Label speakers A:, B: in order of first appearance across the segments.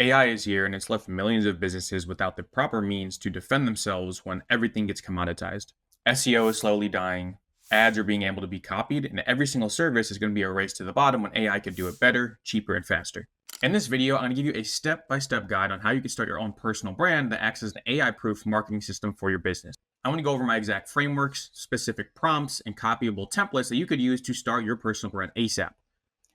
A: AI is here and it's left millions of businesses without the proper means to defend themselves when everything gets commoditized. SEO is slowly dying, ads are being able to be copied, and every single service is going to be a race to the bottom when AI could do it better, cheaper, and faster. In this video, I'm going to give you a step-by-step guide on how you can start your own personal brand that acts as an AI-proof marketing system for your business. I want to go over my exact frameworks, specific prompts, and copyable templates that you could use to start your personal brand ASAP.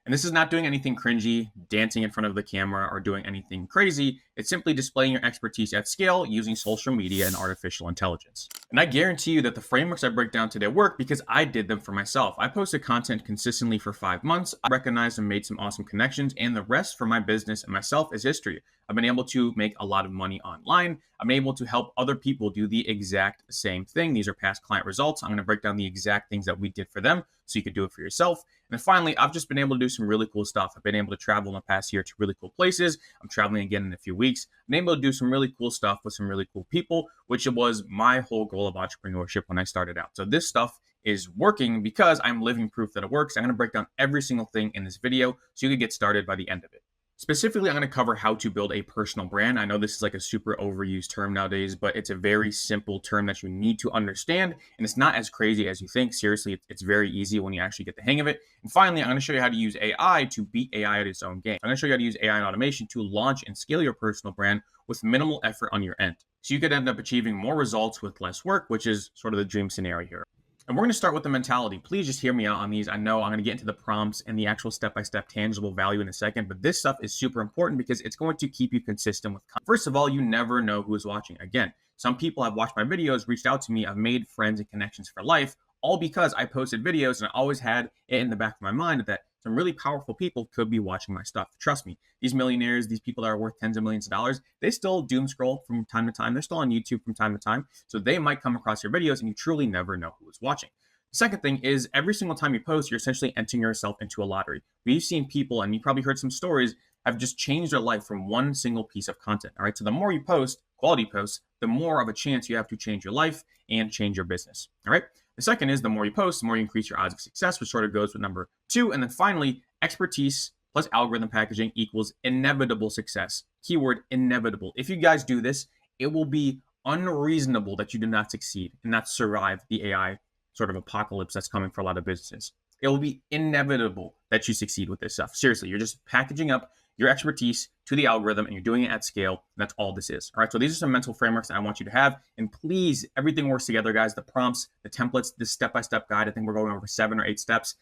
A: And this is not doing anything cringy, dancing in front of the camera, or doing anything crazy. It's simply displaying your expertise at scale using social media and artificial intelligence. And I guarantee you that the frameworks I break down today work because I did them for myself. I posted content consistently for 5 months. I recognized and made some awesome connections, and the rest for my business and myself is history. I've been able to make a lot of money online. I'm able to help other people do the exact same thing. These are past client results. I'm going to break down the exact things that we did for them so you could do it for yourself. And then finally, I've just been able to do some really cool stuff. I've been able to travel in the past year to really cool places. I'm traveling again in a few weeks. I'm able to do some really cool stuff with some really cool people, which was my whole goal of entrepreneurship when I started out. So this stuff is working because I'm living proof that it works. I'm going to break down every single thing in this video so you can get started by the end of it. Specifically, I'm going to cover how to build a personal brand. I know this is like a super overused term nowadays, but it's a very simple term that you need to understand, and it's not as crazy as you think. Seriously, it's very easy when you actually get the hang of it. And finally, I'm going to show you how to use AI to beat AI at its own game. I'm going to show you how to use AI and automation to launch and scale your personal brand with minimal effort on your end. So you could end up achieving more results with less work, which is sort of the dream scenario here. And we're going to start with the mentality. Please just hear me out on these. I know I'm going to get into the prompts and the actual step-by-step tangible value in a second, but this stuff is super important because it's going to keep you consistent with content. First of all, you never know who is watching. Again, some people have watched my videos, reached out to me. I've made friends and connections for life, all because I posted videos and I always had it in the back of my mind that some really powerful people could be watching my stuff. Trust me, these millionaires, these people that are worth tens of millions of dollars, they still doom scroll from time to time. They're still on YouTube from time to time. So they might come across your videos and you truly never know who is watching. The second thing is every single time you post, you're essentially entering yourself into a lottery. We've seen people, and you probably heard some stories, have just changed their life from one single piece of content. All right. So the more you post, quality posts, the more of a chance you have to change your life and change your business. All right. The second is the more you post, the more you increase your odds of success, which sort of goes with number 2. And then finally, expertise plus algorithm packaging equals inevitable success. Keyword inevitable. If you guys do this, it will be unreasonable that you do not succeed and not survive the AI sort of apocalypse that's coming for a lot of businesses. It will be inevitable that you succeed with this stuff. Seriously, you're just packaging up your expertise to the algorithm and you're doing it at scale. That's all this is. All right. So these are some mental frameworks that I want you to have. And please, everything works together, guys. The prompts, the templates, this step-by-step guide. I think we're going over 7 or 8 steps.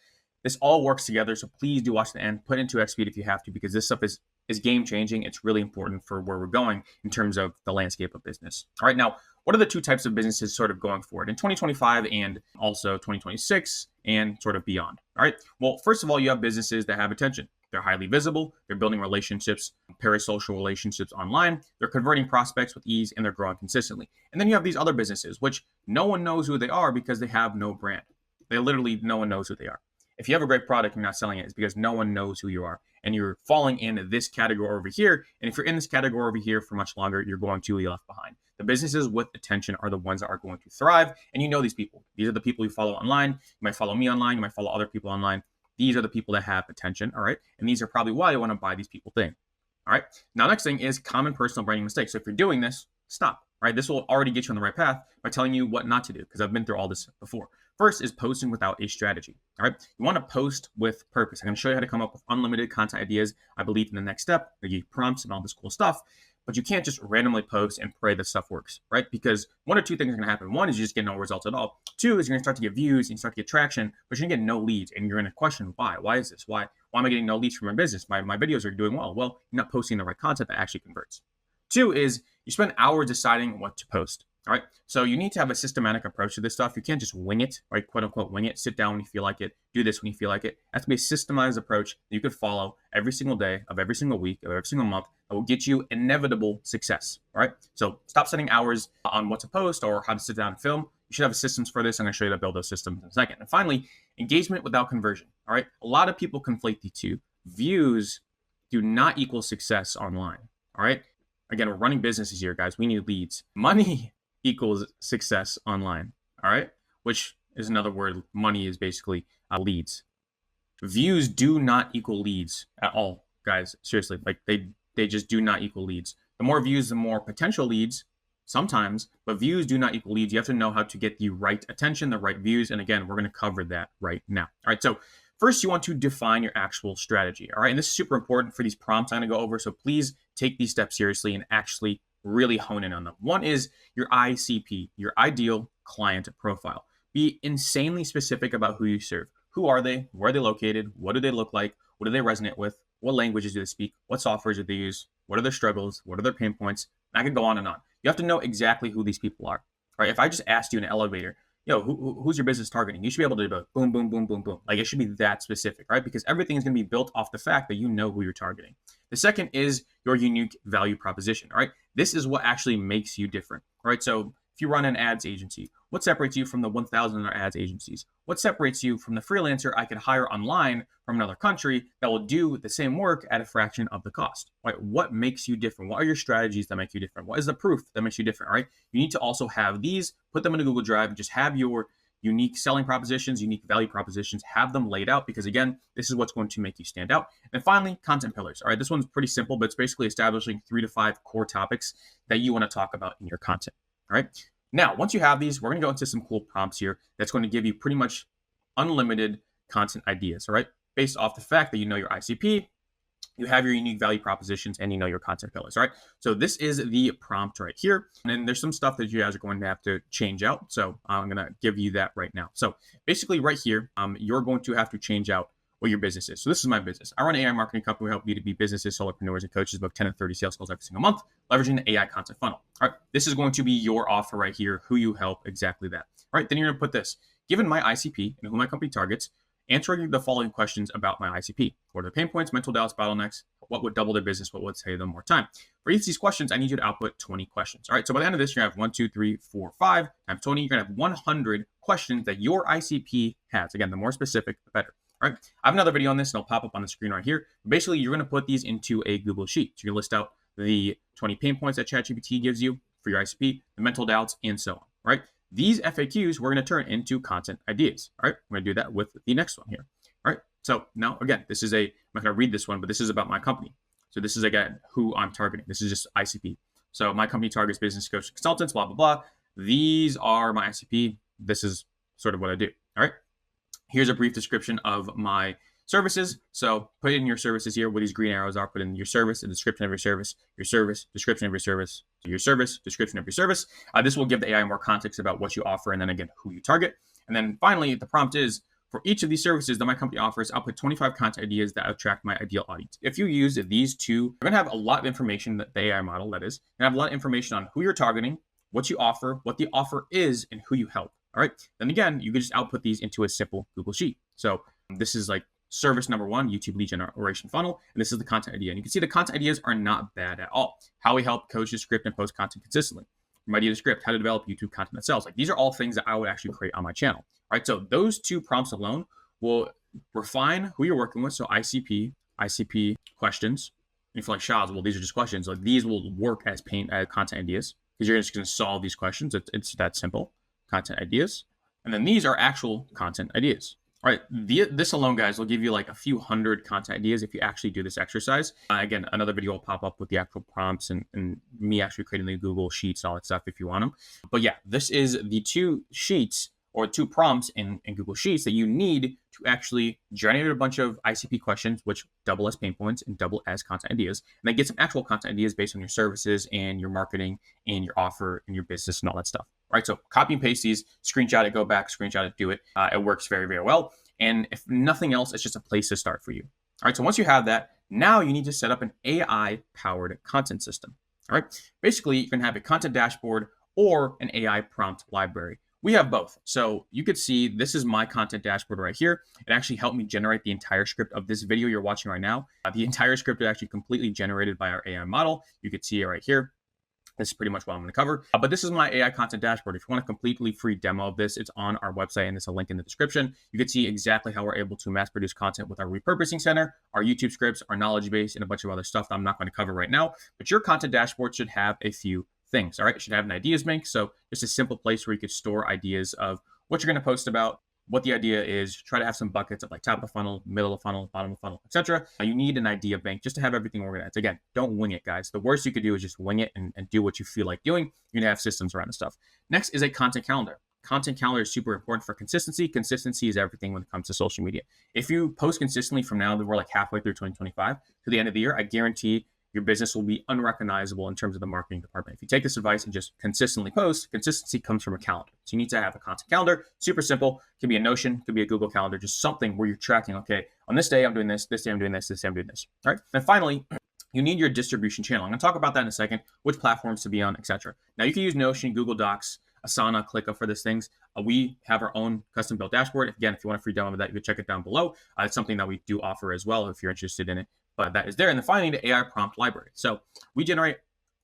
A: This all works together. So please do watch the end. Put into XSpeed if you have to, because this stuff is game changing. It's really important for where we're going in terms of the landscape of business. All right. Now, what are the 2 types of businesses sort of going forward in 2025 and also 2026 and sort of beyond? All right. Well, first of all, you have businesses that have attention. They're highly visible. They're building relationships, parasocial relationships online. They're converting prospects with ease and they're growing consistently. And then you have these other businesses, which no one knows who they are because they have no brand. They literally, no one knows who they are. If you have a great product and you're not selling it, it's because no one knows who you are. And you're falling in this category over here. And if you're in this category over here for much longer, you're going to be left behind. The businesses with attention are the ones that are going to thrive. And you know these people. These are the people you follow online. You might follow me online. You might follow other people online. These are the people that have attention. All right. And these are probably why you want to buy these people thing. All right. Now, next thing is common personal branding mistakes. So if you're doing this, stop. All right. This will already get you on the right path by telling you what not to do, because I've been through all this before. First is posting without a strategy. All right. You want to post with purpose. I'm going to show you how to come up with unlimited content ideas. I believe in the next step, I give you prompts and all this cool stuff, but you can't just randomly post and pray that stuff works, right? Because 1 or 2 things are going to happen. 1 is you just get no results at all. 2 is you're going to start to get views and you start to get traction, but you're going to get no leads. And you're going to question why. Why is this? Why am I getting no leads from my business? My videos are doing well. Well, you're not posting the right content that actually converts. 2 is you spend hours deciding what to post. All right. So you need to have a systematic approach to this stuff. You can't just wing it, right? Quote unquote, wing it. Sit down when you feel like it. Do this when you feel like it. It has to be a systemized approach that you could follow every single day of every single week of every single month that will get you inevitable success. All right. So stop spending hours on what to post or how to sit down and film. You should have systems for this. I'm going to show you how to build those systems in a second. And finally, engagement without conversion. All right. A lot of people conflate the two. Views do not equal success online. All right. Again, we're running businesses here, guys. We need leads. Money equals success online. All right. Which is another word. Money is basically leads. Views do not equal leads at all, guys. Seriously, like they They just do not equal leads. The more views, the more potential leads sometimes, but views do not equal leads. You have to know how to get the right attention, the right views. And again, we're going to cover that right now. All right. So first, you want to define your actual strategy. All right. And this is super important for these prompts I'm going to go over. So please take these steps seriously and actually really hone in on them. One is your ICP, your ideal client profile. Be insanely specific about who you serve. Who are they? Where are they located? What do they look like? What do they resonate with? What languages do they speak? What softwares do they use? What are their struggles? What are their pain points? And I could go on and on. You have to know exactly who these people are. Right? If I just asked you in an elevator, who's your business targeting? You should be able to do boom, boom, boom, boom, boom. Like it should be that specific, right? Because everything is going to be built off the fact that you know who you're targeting. The second is your unique value proposition, all right? This is what actually makes you different, all right? So if you run an ads agency, what separates you from the 1,000 other ads agencies? What separates you from the freelancer I could hire online from another country that will do the same work at a fraction of the cost, right? What makes you different? What are your strategies that make you different? What is the proof that makes you different, right? You need to also have these, put them in a Google Drive, and just have your unique selling propositions, unique value propositions, have them laid out because again, this is what's going to make you stand out. And finally, content pillars. All right, this one's pretty simple, but it's basically establishing 3 to 5 core topics that you want to talk about in your content. All right. Now, once you have these, we're going to go into some cool prompts here that's going to give you pretty much unlimited content ideas, all right? Based off the fact that you know your ICP, you have your unique value propositions, and you know your content pillars, all right? So this is the prompt right here. And then there's some stuff that you guys are going to have to change out. So I'm going to give you that right now. So basically right here, you're going to have to change out what your business is. So this is my business. I run an AI marketing company. We help B2B businesses, solopreneurs, and coaches book 10 and 30 sales calls every single month, leveraging the AI content funnel. All right, this is going to be your offer right here, who you help, exactly that. All right, then you're going to put this. Given my ICP and who my company targets, answering the following questions about my ICP. What are their pain points, mental doubts, bottlenecks? What would double their business? What would save them more time? For each of these questions, I need you to output 20 questions. All right, so by the end of this, you're going to have 1, 2, 3, 4, 5 times 20. You're going to have 100 questions that your ICP has. Again, the more specific, the better. All right, I have another video on this and it'll pop up on the screen right here. Basically, you're going to put these into a Google Sheet. So you're going to list out the 20 pain points that ChatGPT gives you for your ICP, the mental doubts, and so on. All right, these FAQs we're going to turn into content ideas. All right, we're going to do that with the next one here. All right, so now again, this is I'm not going to read this one, but this is about my company. So this is again who I'm targeting. This is just ICP. So my company targets business coach consultants, blah, blah, blah. These are my ICP. This is sort of what I do. All right. Here's a brief description of my services. So put in your services here where these green arrows are. Put in your service, the description of your service, description of your service, your service, description of your service. This will give the AI more context about what you offer and then again, who you target. And then finally, the prompt is, for each of these services that my company offers, I'll put 25 content ideas that attract my ideal audience. If you use these two, you're going to have a lot of information, that the AI model that is, and have a lot of information on who you're targeting, what you offer, what the offer is, and who you help. All right. Then again, you can just output these into a simple Google Sheet. So this is like service number 1, YouTube lead generation funnel. And this is the content idea. And you can see the content ideas are not bad at all. How we help coaches script and post content consistently. From idea to script, how to develop YouTube content that sells. Like these are all things that I would actually create on my channel. All right. So those 2 prompts alone will refine who you're working with. So ICP questions. And if you're like, Shaz, well, these are just questions. Like these will work as content ideas because you're just going to solve these questions. It's that simple. Content ideas. And then these are actual content ideas. All right. This alone, guys, will give you like a few hundred content ideas if you actually do this exercise. Again, another video will pop up with the actual prompts and me actually creating the Google Sheets, all that stuff if you want them. But yeah, this is the 2 sheets or 2 prompts in Google Sheets that you need to actually generate a bunch of ICP questions, which double as pain points and double as content ideas, and then get some actual content ideas based on your services and your marketing and your offer and your business and all that stuff. All right, so copy and paste these, screenshot it, go back, screenshot it, do it. It works very, very well. And if nothing else, it's just a place to start for you. All right, so once you have that, now you need to set up an AI-powered content system. All right, basically, you can have a content dashboard or an AI prompt library. We have both. So you could see this is my content dashboard right here. It actually helped me generate the entire script of this video you're watching right now. The entire script is actually completely generated by our AI model. You could see it right here. This is pretty much what I'm going to cover. But this is my AI content dashboard. If you want a completely free demo of this, it's on our website and there's a link in the description. You can see exactly how we're able to mass produce content with our repurposing center, our YouTube scripts, our knowledge base, and a bunch of other stuff that I'm not going to cover right now. But your content dashboard should have a few things. All right. It should have an ideas bank. So just a simple place where you could store ideas of what you're going to post about, what the idea is, try to have some buckets of like top of funnel, middle of funnel, bottom of funnel, etc. You need an idea bank just to have everything organized. Again, don't wing it, guys. The worst you could do is just wing it and do what you feel like doing. You need to have systems around this stuff. Next is a content calendar. Content calendar is super important for consistency. Consistency is everything when it comes to social media. If you post consistently from now that we're like halfway through 2025 to the end of the year, I guarantee your business will be unrecognizable in terms of the marketing department. If you take this advice and just consistently post, consistency comes from a calendar. So you need to have a content calendar, super simple. It could be a Notion, could be a Google Calendar, just something where you're tracking, okay, on this day I'm doing this day I'm doing this day I'm doing this. All right. And finally, you need your distribution channel. I'm going to talk about that in a second, which platforms to be on, etc. Now you can use Notion, Google Docs, Asana, ClickUp for these things. We have our own custom built dashboard. Again, if you want a free demo of that, you can check it down below. It's something that we do offer as well if you're interested in it. But that is there. And then finally, the AI prompt library. So we generate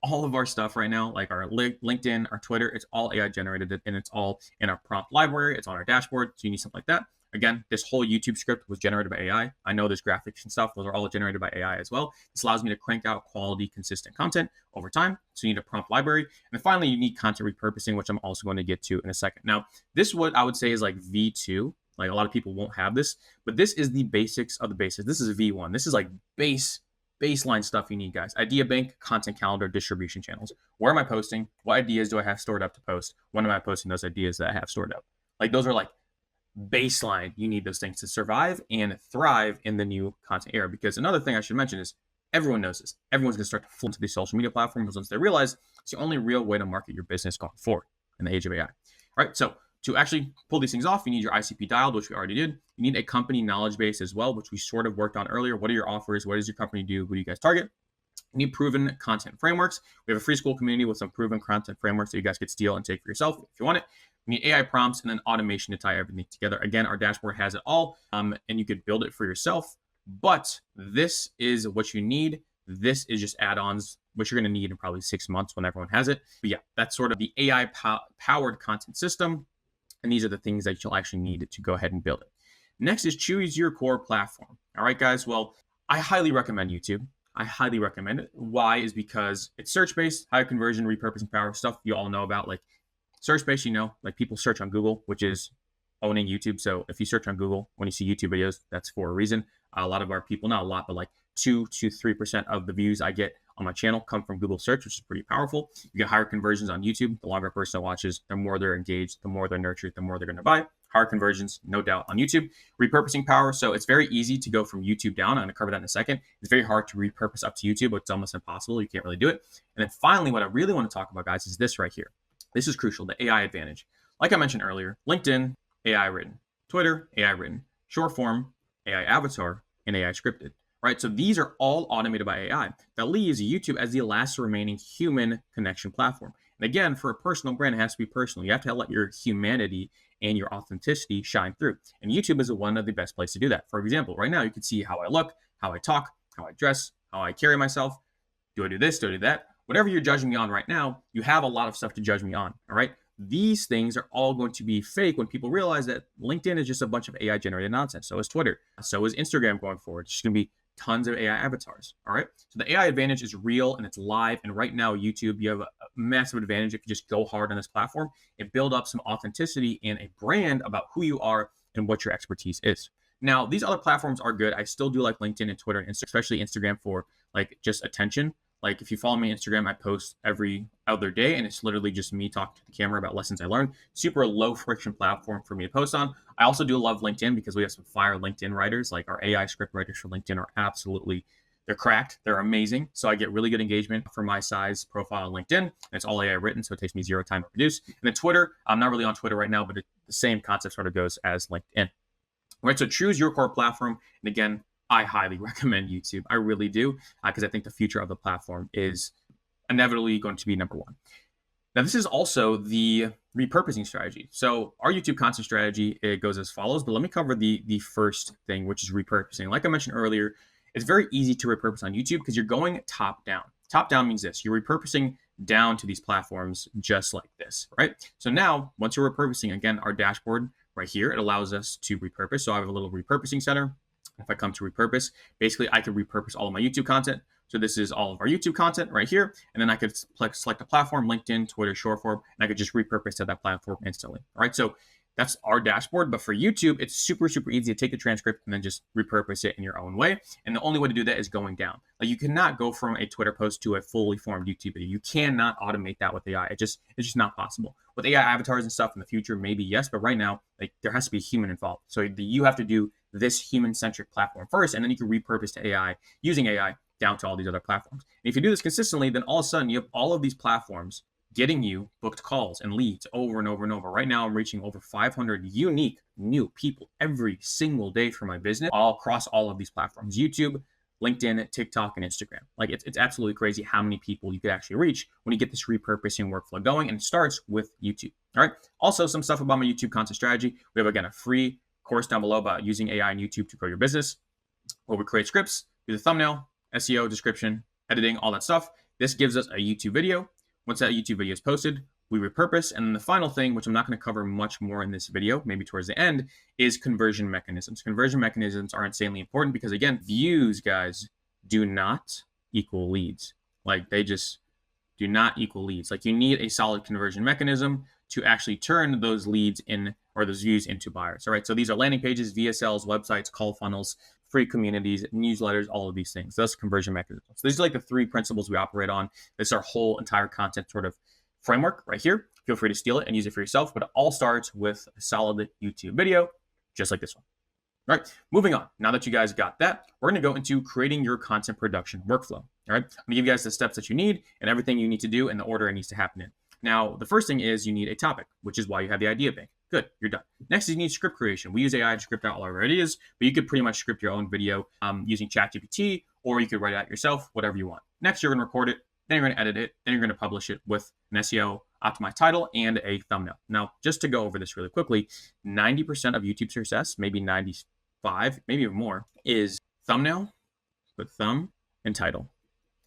A: all of our stuff right now, like our LinkedIn, our Twitter, it's all AI generated and it's all in our prompt library. It's on our dashboard. So you need something like that. Again, this whole YouTube script was generated by AI. I know there's graphics and stuff. Those are all generated by AI as well. This allows me to crank out quality, consistent content over time. So you need a prompt library. And then finally, you need content repurposing, which I'm also going to get to in a second. Now, this what I would say is like V2. Like a lot of people won't have this, but this is the basics of the basics. This is V1. This is like baseline stuff you need, guys. Idea bank, content calendar, distribution channels. Where am I posting? What ideas do I have stored up to post? When am I posting those ideas that I have stored up? Like those are like baseline. You need those things to survive and thrive in the new content era. Because another thing I should mention is everyone knows this. Everyone's going to start to flow into these social media platforms once they realize it's the only real way to market your business going forward in the age of AI. All right. So to actually pull these things off, you need your ICP dialed, which we already did. You need a company knowledge base as well, which we sort of worked on earlier. What are your offers? What does your company do? Who do you guys target? You need proven content frameworks. We have a free school community with some proven content frameworks that you guys could steal and take for yourself if you want it. You need AI prompts and then automation to tie everything together. Again, our dashboard has it all, and you could build it for yourself. But this is what you need. This is just add-ons, which you're going to need in probably 6 months when everyone has it. But yeah, that's sort of the AI-powered content system. And these are the things that you'll actually need to go ahead and build it. Next is choose your core platform. All right, guys. Well, I highly recommend YouTube. I highly recommend it. Why is because it's search-based, high conversion, repurposing power, stuff you all know about. Like search-based, like people search on Google, which is owning YouTube. So if you search on Google, when you see YouTube videos, that's for a reason. A lot of our people, not a lot, but like 2 to 3% of the views I get on my channel come from Google search, which is pretty powerful. You get higher conversions on YouTube. The longer a person watches, the more they're engaged, the more they're nurtured, the more they're going to buy. Higher conversions, no doubt, on YouTube. Repurposing power. So it's very easy to go from YouTube down. I'm going to cover that in a second. It's very hard to repurpose up to YouTube, but it's almost impossible. You can't really do it. And then finally, what I really want to talk about, guys, is this right here. This is crucial, the AI advantage. Like I mentioned earlier, LinkedIn, AI written. Twitter, AI written. Short form, AI avatar, and AI scripted. Right, so these are all automated by AI. That leaves YouTube as the last remaining human connection platform. And again, for a personal brand, it has to be personal. You have to let your humanity and your authenticity shine through. And YouTube is one of the best places to do that. For example, right now, you can see how I look, how I talk, how I dress, how I carry myself. Do I do this? Do I do that? Whatever you're judging me on right now, you have a lot of stuff to judge me on, all right? These things are all going to be fake when people realize that LinkedIn is just a bunch of AI-generated nonsense. So is Twitter. So is Instagram going forward. It's just going to be tons of AI avatars. All right. So the AI advantage is real and it's live. And right now, YouTube, you have a massive advantage if you just go hard on this platform and build up some authenticity and a brand about who you are and what your expertise is. Now, these other platforms are good. I still do like LinkedIn and Twitter, and especially Instagram for like just attention. Like if you follow me on Instagram, I post every other day and it's literally just me talking to the camera about lessons I learned. Super low friction platform for me to post on. I also do love LinkedIn because we have some fire LinkedIn writers. Like our AI script writers for LinkedIn are absolutely, they're cracked. They're amazing. So I get really good engagement for my size profile on LinkedIn. And it's all AI written, so it takes me 0 time to produce. And then Twitter, I'm not really on Twitter right now, but the same concept sort of goes as LinkedIn. All right, so choose your core platform. And again, I highly recommend YouTube. I really do, because I think the future of the platform is inevitably going to be number one. Now, this is also the repurposing strategy. So our YouTube content strategy, it goes as follows, but let me cover the first thing, which is repurposing. Like I mentioned earlier, it's very easy to repurpose on YouTube because you're going top down. Top down means this, you're repurposing down to these platforms just like this, right? So now, once you're repurposing, again, our dashboard right here, it allows us to repurpose. So I have a little repurposing center. If I come to repurpose, basically I could repurpose all of my YouTube content. So this is all of our YouTube content right here. And then I could select a platform, LinkedIn, Twitter, short form, and I could just repurpose to that platform instantly. All right. So That's our dashboard. But for YouTube, it's super, super easy to take the transcript and then just repurpose it in your own way. And the only way to do that is going down. Like, you cannot go from a Twitter post to a fully formed YouTube video. You cannot automate that with AI. It's just not possible. With AI avatars and stuff in the future, maybe yes, but right now, like, there has to be a human involved. So you have to do this human-centric platform first, and then you can repurpose to AI using AI down to all these other platforms. And if you do this consistently, then all of a sudden you have all of these platforms getting you booked calls and leads over and over and over. Right now, I'm reaching over 500 unique new people every single day for my business, all across all of these platforms: YouTube, LinkedIn, TikTok, and Instagram. Like, it's absolutely crazy how many people you could actually reach when you get this repurposing workflow going, and it starts with YouTube. All right. Also, some stuff about my YouTube content strategy. We have, again, a free course down below about using AI and YouTube to grow your business, where we create scripts, do the thumbnail, SEO, description, editing, all that stuff. This gives us a YouTube video. Once that YouTube video is posted, we repurpose. And then the final thing, which I'm not going to cover much more in this video, maybe towards the end, is conversion mechanisms. Conversion mechanisms are insanely important because, again, views, guys, do not equal leads. Like, they just do not equal leads. Like, you need a solid conversion mechanism to actually turn those leads in, or those views, into buyers. All right. So these are landing pages, VSLs, websites, call funnels, free communities, newsletters, all of these things. That's conversion mechanisms. So these are like the three principles we operate on. This is our whole entire content sort of framework right here. Feel free to steal it and use it for yourself, but it all starts with a solid YouTube video, just like this one. All right, moving on. Now that you guys got that, we're going to go into creating your content production workflow. All right, I'm going to give you guys the steps that you need and everything you need to do and the order it needs to happen in. Now, the first thing is you need a topic, which is why you have the idea bank. Good, you're done. Next is you need script creation. We use AI to script out all our ideas, but you could pretty much script your own video using ChatGPT, or you could write it out yourself, whatever you want. Next, you're going to record it, then you're going to edit it, then you're going to publish it with an SEO optimized title and a thumbnail. Now, just to go over this really quickly, 90% of YouTube success, maybe 95, maybe even more, is thumbnail, with thumb, and title.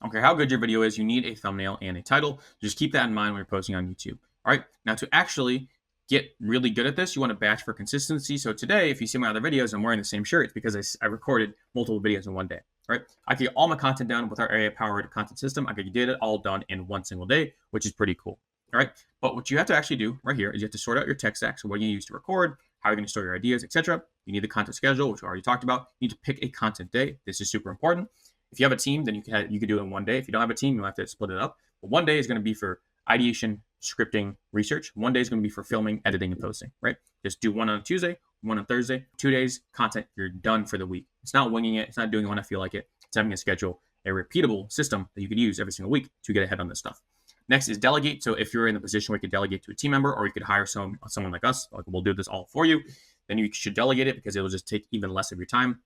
A: I don't care how good your video is, you need a thumbnail and a title. Just keep that in mind when you're posting on YouTube. All right, now to actually get really good at this, you want to batch for consistency. So today, if you see my other videos, I'm wearing the same shirt. It's because I recorded multiple videos in one day. All right, I can get all my content done with our AI-powered content system. I could get it all done in one single day, which is pretty cool. All right, but what you have to actually do right here is you have to sort out your tech stack. So what you use to record, how you're going to store your ideas, etc. You need the content schedule, which we already talked about. You need to pick a content day. This is super important. If you have a team, then you could do it in one day. If you don't have a team, you'll have to split it up. But one day is going to be for ideation, scripting, research. One day is going to be for filming, editing, and posting, right? Just do one on Tuesday, one on Thursday, 2 days, content, you're done for the week. It's not winging it. It's not doing it when I feel like it. It's having a schedule, a repeatable system that you could use every single week to get ahead on this stuff. Next is delegate. So if you're in the position where you could delegate to a team member, or you could hire someone like us, like we'll do this all for you, then you should delegate it because it will just take even less of your time.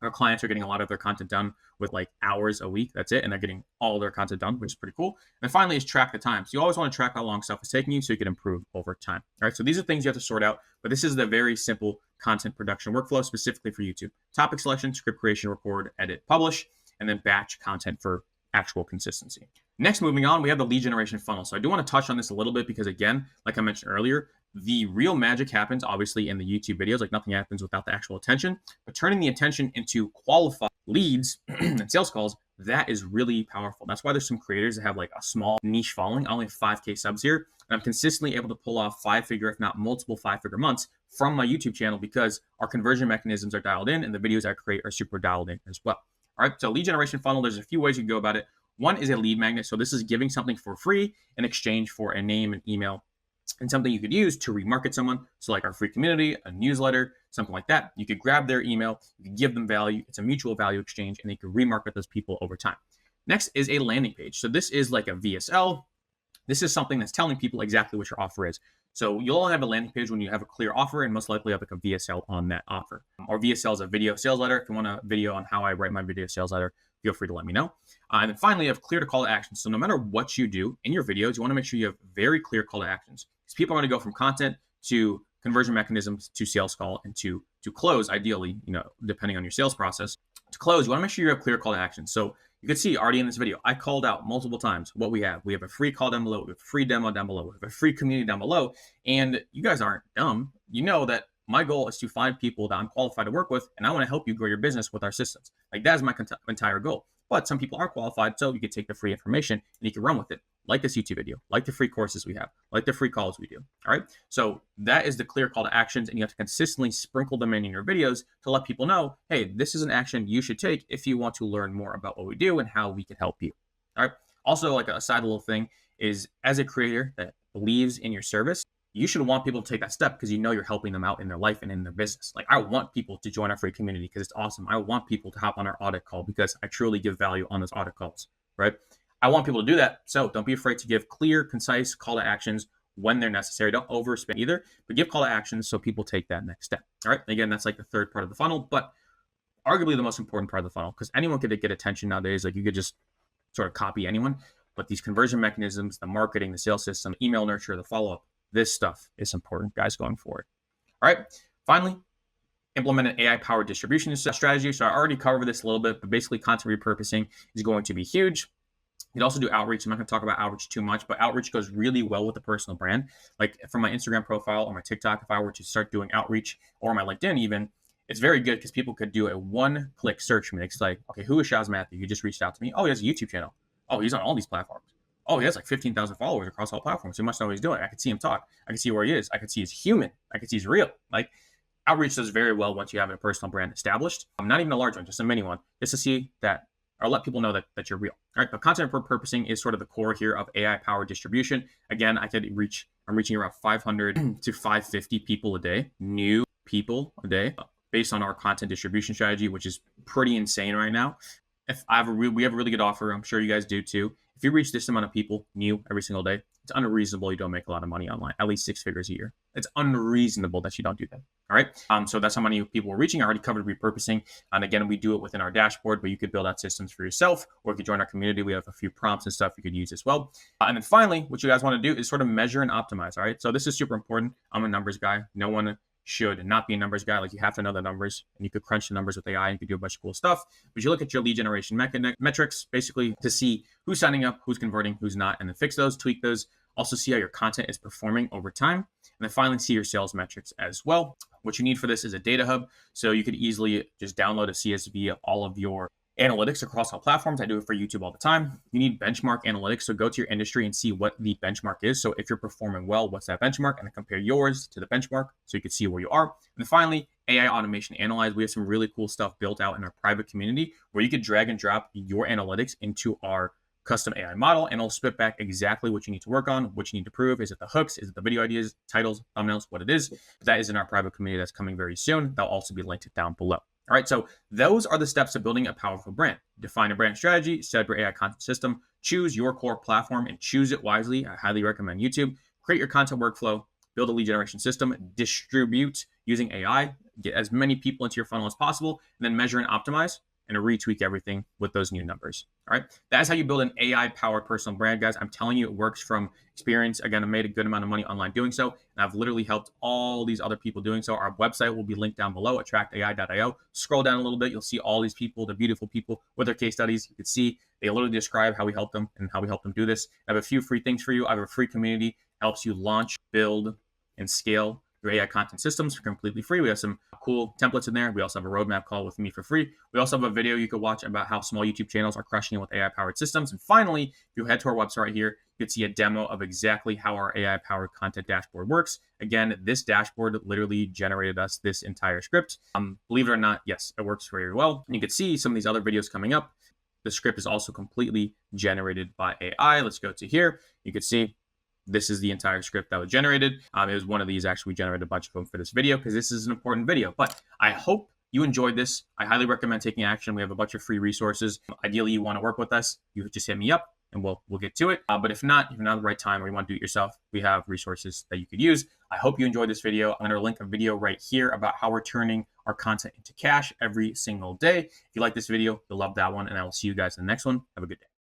A: Our clients are getting a lot of their content done with like hours a week. That's it. And they're getting all their content done, which is pretty cool. And finally is track the time. So you always want to track how long stuff is taking you so you can improve over time. All right. So these are things you have to sort out, but this is the very simple content production workflow specifically for YouTube. Topic selection, script creation, record, edit, publish, and then batch content for actual consistency. Next, moving on, we have the lead generation funnel. So I do want to touch on this a little bit because, again, like I mentioned earlier, the real magic happens obviously in the YouTube videos. Like, nothing happens without the actual attention, but turning the attention into qualified leads and sales calls, that is really powerful. That's why there's some creators that have like a small niche following. I only have 5K subs here, and I'm consistently able to pull off 5-figure, if not multiple 5-figure months from my YouTube channel because our conversion mechanisms are dialed in and the videos I create are super dialed in as well. All right, so lead generation funnel, there's a few ways you can go about it. One is a lead magnet. So this is giving something for free in exchange for a name and email and something you could use to remarket someone. So like our free community, a newsletter, something like that. You could grab their email, you could give them value. It's a mutual value exchange, and you can remarket those people over time. Next is a landing page. So this is like a VSL. This is something that's telling people exactly what your offer is. So you'll only have a landing page when you have a clear offer, and most likely have like a VSL on that offer. Or VSL is a video sales letter. If you want a video on how I write my video sales letter, feel free to let me know. And then finally, you have clear to call to action. So no matter what you do in your videos, you want to make sure you have very clear call to actions. Because people are going to go from content to conversion mechanisms to sales call and to close, ideally, depending on your sales process. To close, you want to make sure you have clear call to action. So you can see already in this video, I called out multiple times what we have. We have a free call down below. We have a free demo down below. We have a free community down below. And you guys aren't dumb. You know that my goal is to find people that I'm qualified to work with, and I want to help you grow your business with our systems. Like, that is my entire goal. But some people aren't qualified, so you can take the free information and you can run with it. like this YouTube video, like the free courses we have, like the free calls we do. All right. So that is the clear call to actions, and you have to consistently sprinkle them in your videos to let people know, hey, this is an action you should take if you want to learn more about what we do and how we can help you. All right. Also, like a side little thing is, as a creator that believes in your service, you should want people to take that step because you know you're helping them out in their life and in their business. Like, I want people to join our free community because it's awesome. I want people to hop on our audit call because I truly give value on those audit calls, right? I want people to do that. So don't be afraid to give clear, concise call to actions when they're necessary. Don't overspend either, but give call to actions so people take that next step. All right. Again, that's like the third part of the funnel, but arguably the most important part of the funnel, because anyone could get attention nowadays. Like, you could just sort of copy anyone, but these conversion mechanisms, the marketing, the sales system, email nurture, the follow-up, this stuff is important, guys, going forward. All right. Finally, implement an AI-powered distribution strategy. So I already covered this a little bit, but basically content repurposing is going to be huge. You can also do outreach. I'm not going to talk about outreach too much, but outreach goes really well with the personal brand. Like, from my Instagram profile or my TikTok, if I were to start doing outreach, or my LinkedIn even, it's very good because people could do a one-click search for me. It's like, okay, who is Shaz Mathew? You just reached out to me. Oh, he has a YouTube channel. Oh, he's on all these platforms. Oh, he has like 15,000 followers across all platforms. So he must know what he's doing. I could see him talk. I can see where he is. I can see he's human. I can see he's real. Like, outreach does very well once you have a personal brand established. Not even a large one, just a mini one, just to see that, or let people know that you're real. All right, but content repurposing is sort of the core here of AI-powered distribution. Again, I'm reaching around 500 to 550 people a day, new people a day, based on our content distribution strategy, which is pretty insane right now. We have a really good offer. I'm sure you guys do too. If you reach this amount of people new every single day, it's unreasonable you don't make a lot of money online, at least 6 figures a year. It's unreasonable that you don't do that. All right. So that's how many people we're reaching. I already covered repurposing. And again, we do it within our dashboard, but you could build out systems for yourself, or if you join our community, we have a few prompts and stuff you could use as well. And then finally, what you guys want to do is sort of measure and optimize. All right. So this is super important. I'm a numbers guy. No one should not be a numbers guy. Like, you have to know the numbers, and you could crunch the numbers with AI and you could do a bunch of cool stuff. But you look at your lead generation metrics basically to see who's signing up, who's converting, who's not, and then fix those, tweak those. Also see how your content is performing over time. And then finally, see your sales metrics as well. What you need for this is a data hub. So you could easily just download a CSV of all of your analytics across all platforms. I do it for YouTube all the time. You need benchmark analytics. So go to your industry and see what the benchmark is. So if you're performing well, what's that benchmark? And then compare yours to the benchmark so you can see where you are. And then finally, AI automation analyze. We have some really cool stuff built out in our private community where you could drag and drop your analytics into our custom AI model, and it'll spit back exactly what you need to work on, what you need to prove. Is it the hooks? Is it the video ideas, titles, thumbnails, what it is? That is in our private community that's coming very soon. That'll also be linked down below. All right, so those are the steps of building a powerful brand. Define a brand strategy, set up your AI content system, choose your core platform and choose it wisely. I highly recommend YouTube. Create your content workflow, build a lead generation system, distribute using AI, get as many people into your funnel as possible, and then measure and optimize and retweak everything with those new numbers. All right. That's how you build an AI-powered personal brand, guys. I'm telling you, it works from experience. Again, I made a good amount of money online doing so, and I've literally helped all these other people doing so. Our website will be linked down below, attractai.io. Scroll down a little bit. You'll see all these people, the beautiful people with their case studies. You can see they literally describe how we help them and how we help them do this. I have a few free things for you. I have a free community, helps you launch, build, and scale your AI content systems for completely free. We have some cool templates in there. We also have a roadmap call with me for free. We also have a video you could watch about how small YouTube channels are crushing it with AI-powered systems. And finally, if you head to our website right here, you can see a demo of exactly how our AI-powered content dashboard works. Again, this dashboard literally generated us this entire script. Believe it or not, yes, it works very well. And you can see some of these other videos coming up. The script is also completely generated by AI. Let's go to here. You can see this is the entire script that was generated. It was one of these. Actually, we generated a bunch of them for this video because this is an important video. But I hope you enjoyed this. I highly recommend taking action. We have a bunch of free resources. Ideally, you want to work with us, you just hit me up and we'll get to it. But if not the right time or you want to do it yourself, we have resources that you could use. I hope you enjoyed this video. I'm going to link a video right here about how we're turning our content into cash every single day. If you like this video, you'll love that one. And I will see you guys in the next one. Have a good day.